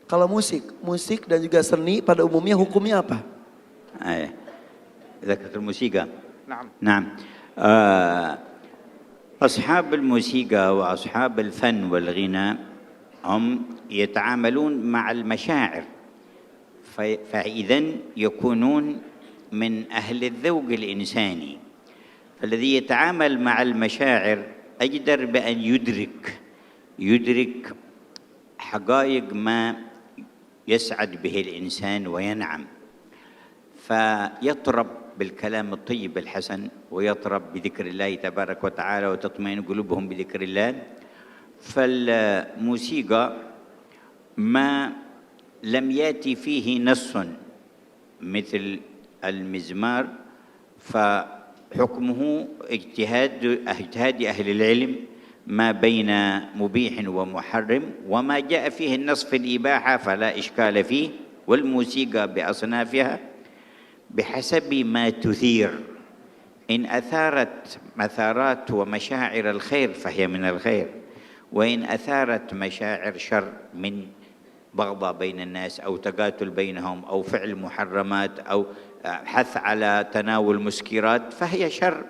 Kalau musik dan juga seni pada umumnya hukumnya apa? ذكرت الموسيقى. نعم. نعم. أصحاب الموسيقى وأصحاب الفن والغناء هم يتعاملون مع المشاعر، فإذن يكونون من أهل الذوق الإنساني، فالذي يتعامل مع المشاعر أجدر بأن يدرك حقائق ما يسعد به الإنسان وينعم، فيطرب بالكلام الطيب الحسن ويطرب بذكر الله تبارك وتعالى وتطمئن قلوبهم بذكر الله. فالموسيقى ما لم يأتي فيه نص مثل المزمار فحكمه اجتهاد أهل العلم ما بين مبيح ومحرم، وما جاء فيه النص في الإباحة فلا إشكال فيه. والموسيقى بأصنافها بحسب ما تثير، إن أثارت مثارات ومشاعر الخير فهي من الخير، وإن أثارت مشاعر شر من بغضاء بين الناس أو تقاتل بينهم أو فعل محرمات أو حث على تناول مسكرات فهي شر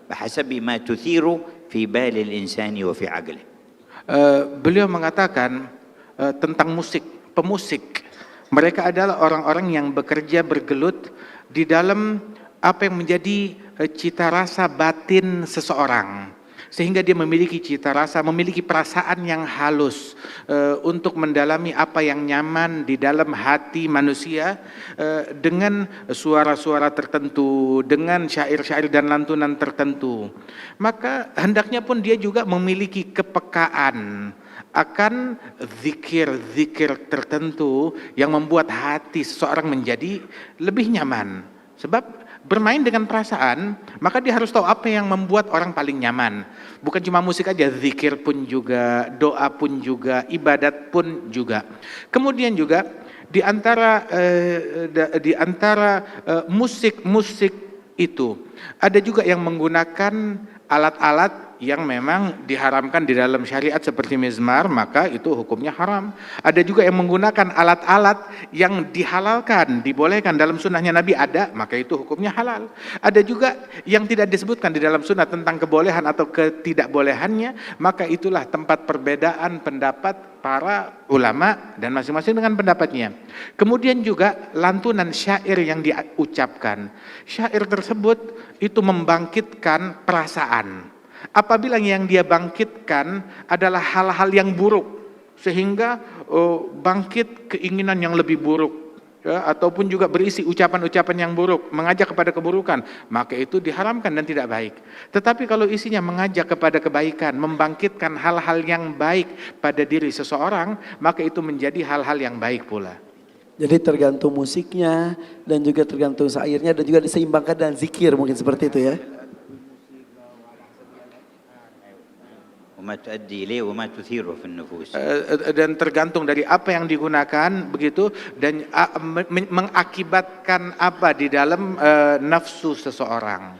بحسب ما تثير في بال الإنسان وفي عقله. Beliau mengatakan tentang pemusik. Mereka adalah orang-orang yang bekerja bergelut di dalam apa yang menjadi cita rasa batin seseorang, sehingga dia memiliki cita rasa, memiliki perasaan yang halus untuk mendalami apa yang nyaman di dalam hati manusia dengan suara-suara tertentu, dengan syair-syair dan lantunan tertentu. Maka hendaknya pun dia juga memiliki kepekaan akan zikir-zikir tertentu yang membuat hati seseorang menjadi lebih nyaman. Sebab bermain dengan perasaan, maka dia harus tahu apa yang membuat orang paling nyaman. Bukan cuma musik aja, zikir pun juga, doa pun juga, ibadat pun juga. Kemudian juga di antara musik-musik itu ada juga yang menggunakan alat-alat yang memang diharamkan di dalam syariat seperti mizmar, maka itu hukumnya haram. Ada juga yang menggunakan alat-alat yang dihalalkan, dibolehkan dalam sunnahnya Nabi ada, maka itu hukumnya halal. Ada juga yang tidak disebutkan di dalam sunnah tentang kebolehan atau ketidakbolehannya, maka itulah tempat perbedaan pendapat para ulama dan masing-masing dengan pendapatnya. Kemudian juga lantunan syair yang diucapkan. Syair tersebut itu membangkitkan perasaan. Apabila yang dia bangkitkan adalah hal-hal yang buruk, sehingga bangkit keinginan yang lebih buruk, ya, ataupun juga berisi ucapan-ucapan yang buruk, mengajak kepada keburukan, maka itu diharamkan dan tidak baik. Tetapi kalau isinya mengajak kepada kebaikan, membangkitkan hal-hal yang baik pada diri seseorang, maka itu menjadi hal-hal yang baik pula. Jadi tergantung musiknya dan juga tergantung syairnya dan juga diseimbangkan dengan zikir, mungkin seperti itu ya. Dan tergantung dari apa yang digunakan begitu, dan mengakibatkan apa di dalam nafsu seseorang.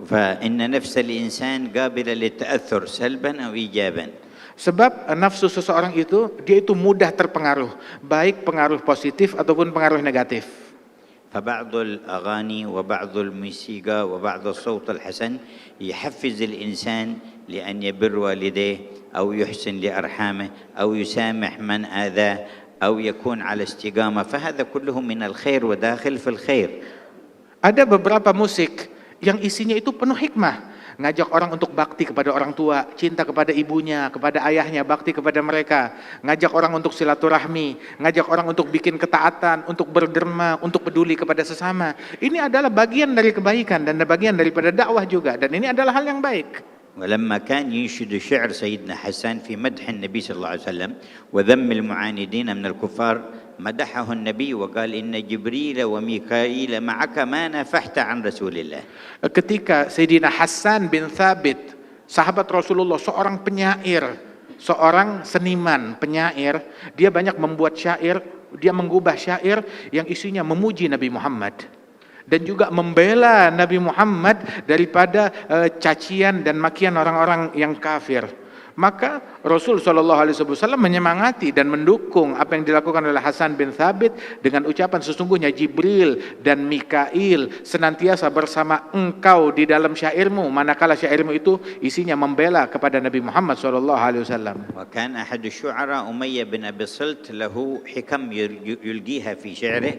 فإن نفس الإنسان قابلة للتأثر سلبا أو إيجابا. Sebab nafsu seseorang itu, dia itu mudah terpengaruh, baik pengaruh positif ataupun pengaruh negatif. فبعض الأغاني وبعض الموسيقى وبعض الصوت الحسن يحفز الإنسان لأن يبر والديه أو يحسن لأرحامه أو يسامح من آذاه أو يكون على استقامة، فهذا كله من الخير وداخل في الخير. Ada beberapa musik yang isinya itu penuh hikmah, ngajak orang untuk bakti kepada orang tua, cinta kepada ibunya, kepada ayahnya, bakti kepada mereka, ngajak orang untuk silaturahmi, ngajak orang untuk bikin ketaatan, untuk berderma, untuk peduli kepada sesama. Ini adalah bagian dari kebaikan dan bagian daripada dakwah juga, dan ini adalah hal yang baik. ولما كان ينشد شعر سيدنا حسان في مدح النبي صلى الله عليه وسلم وذم المعاندين من الكفار، مدحه النبي وقال إن جبريل وميكائيل معك ما نفحت عن رسول الله. Ketika Sayyidina Hasan bin Thabit, sahabat Rasulullah, seorang penyair, seorang seniman penyair, dia banyak membuat syair, dia mengubah syair yang isinya memuji Nabi Muhammad dan juga membela Nabi Muhammad daripada cacian dan makian orang-orang yang kafir. Maka Rasul SAW menyemangati dan mendukung apa yang dilakukan oleh Hasan bin Thabit dengan ucapan sesungguhnya Jibril dan Mikail senantiasa bersama engkau di dalam syairmu manakala syairmu itu isinya membela kepada Nabi Muhammad SAW. وكان أحد الشعراء أمية بن أبي الصلت له حكم يلقيها في شعره.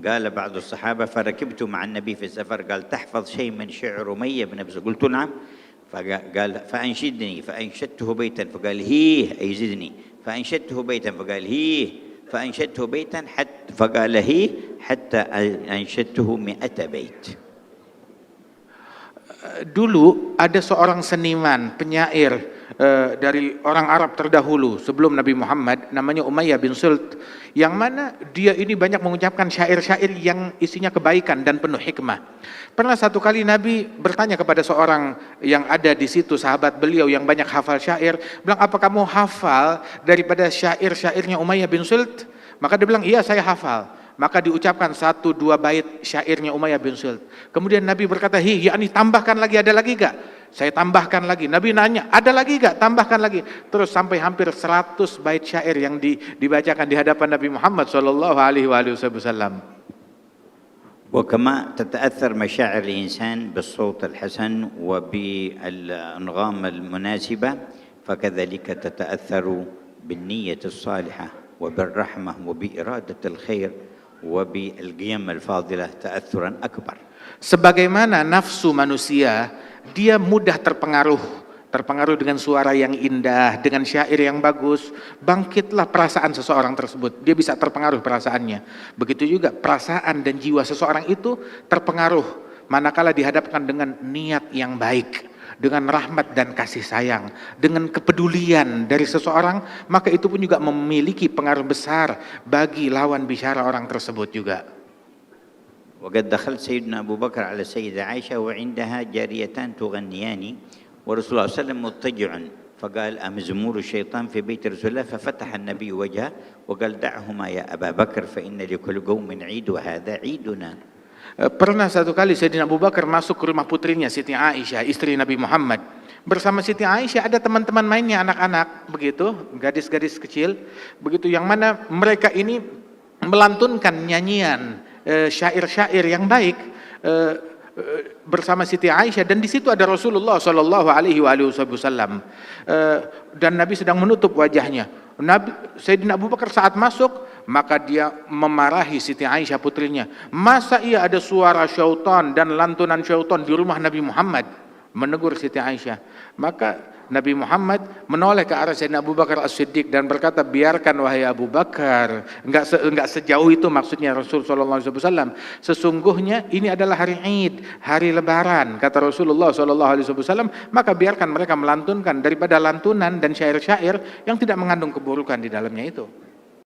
قال بعض الصحابة فركبت مع النبي في السفر قال تحفظ شيء من شعر أمية بن أبي الصلت؟ قلت نعم. فقال فأنشدني فأنشدته بيتا فقال هيه أي زدني فأنشدته بيتا فقال هيه فأنشدته بيتا حتى فقال هيه حتى أنشدته 100 بيت. Dulu ada seorang seniman, penyair dari orang Arab terdahulu sebelum Nabi Muhammad, namanya Umayyah bin Sult, yang mana dia ini banyak mengucapkan syair-syair yang isinya kebaikan dan penuh hikmah. Pernah satu kali Nabi bertanya kepada seorang yang ada di situ, sahabat beliau yang banyak hafal syair, bilang, apa kamu hafal daripada syair-syairnya Umayyah bin Sult? Maka dia bilang, iya saya hafal. Maka diucapkan 1-2 bait syairnya Umayyah bin Sult. Kemudian Nabi berkata, yakni tambahkan lagi, ada lagi gak? Saya tambahkan lagi. Nabi nanya, ada lagi gak? Tambahkan lagi. Terus sampai hampir 100 bait syair yang dibacakan di hadapan Nabi Muhammad SAW. وكما تتأثر مشاعر الإنسان بالصوت الحسن وبالأنغام المناسبة فكذلك تتأثر بالنية الصالحة وبالرحمة وبإرادة الخير وبالقيم الفاضلة تأثرا أكبر. Sebagaimana nafsu manusia, dia mudah terpengaruh dengan suara yang indah, dengan syair yang bagus, bangkitlah perasaan seseorang tersebut. Dia bisa terpengaruh perasaannya. Begitu juga perasaan dan jiwa seseorang itu terpengaruh manakala dihadapkan dengan niat yang baik, dengan rahmat dan kasih sayang, dengan kepedulian dari seseorang, maka itu pun juga memiliki pengaruh besar bagi lawan bicara orang tersebut juga. وقد دخلت سيدنا أبو بكر على السيدة عائشة وعندها جاريتان تغنيان ورسول الله صلى الله عليه وسلم مضطجع فقال أمزمور الشيطان في بيت رسول الله ففتح النبي وجهه وقال دعهما يا أبا بكر فإن لكل قوم عيد وهذا عيدنا. Pernah satu kali Sayyidina Abu Bakar masuk ke rumah putrinya Siti Aisyah, istri Nabi Muhammad. Bersama Siti Aisyah ada teman-teman mainnya, anak-anak begitu, gadis-gadis kecil begitu, yang mana mereka ini melantunkan nyanyian syair-syair yang baik bersama Siti Aisyah, dan di situ ada Rasulullah Shallallahu Alaihi Wasallam dan Nabi sedang menutup wajahnya. Sayyidina Abu Bakar saat masuk, maka dia memarahi Siti Aisyah putrinya. Masa iya ada suara syaitan dan lantunan syaitan di rumah Nabi Muhammad? Menegur Siti Aisyah. Maka Nabi Muhammad menoleh ke arah Sayyidina Abu Bakar As-Siddiq dan berkata, biarkan wahai Abu Bakar, enggak sejauh itu maksudnya Rasul SAW. Sesungguhnya ini adalah hari Id, hari Lebaran, kata Rasulullah SAW. Maka biarkan mereka melantunkan daripada lantunan dan syair-syair yang tidak mengandung keburukan di dalamnya itu.